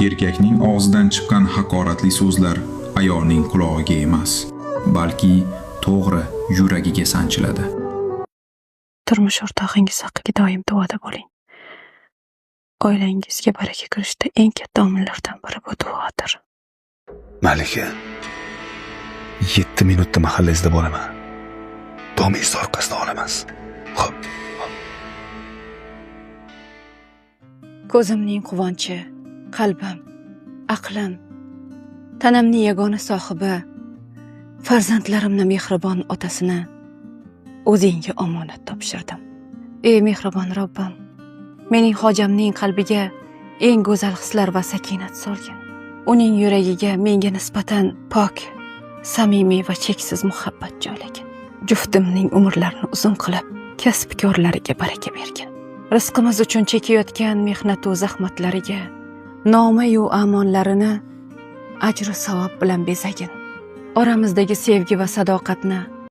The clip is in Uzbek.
Erkakning og'zidan chiqqan haqoratli so'zlar ayolning qulog'iga emas, balki to'g'ri yuragiga sanchiladi. Turmush o'rtog'ingiz haqqiga doim duoda bo'ling. Oilangizga baraka kirishda eng katta omillardan biri bu duodir. Malika, 7 minutda mahallangizda bo'laman. Domingiz orqasida olamiz. Xo'p. Ko'zimning quvonchi, qalbim, aqlim, tanamning yagona sohibi, farzandlarimni mehribon otasini o'zingga omonat topshirdim. Ey mehribon Robbim, mening hojamning qalbiga eng go'zal hislar va sakinat solgin. Uning yuragiga menga nisbatan pok, samimiy va cheksiz muhabbat joylagin. Juftimning umrlarini uzun qilib, kasb-korlariga baraka bergin. Rizqimiz uchun chekayotgan mehnat va zahmatlariga, nomi-yu amonlarini ajr savob bilan bezagin. Oramizdagi sevgi va sadoqatni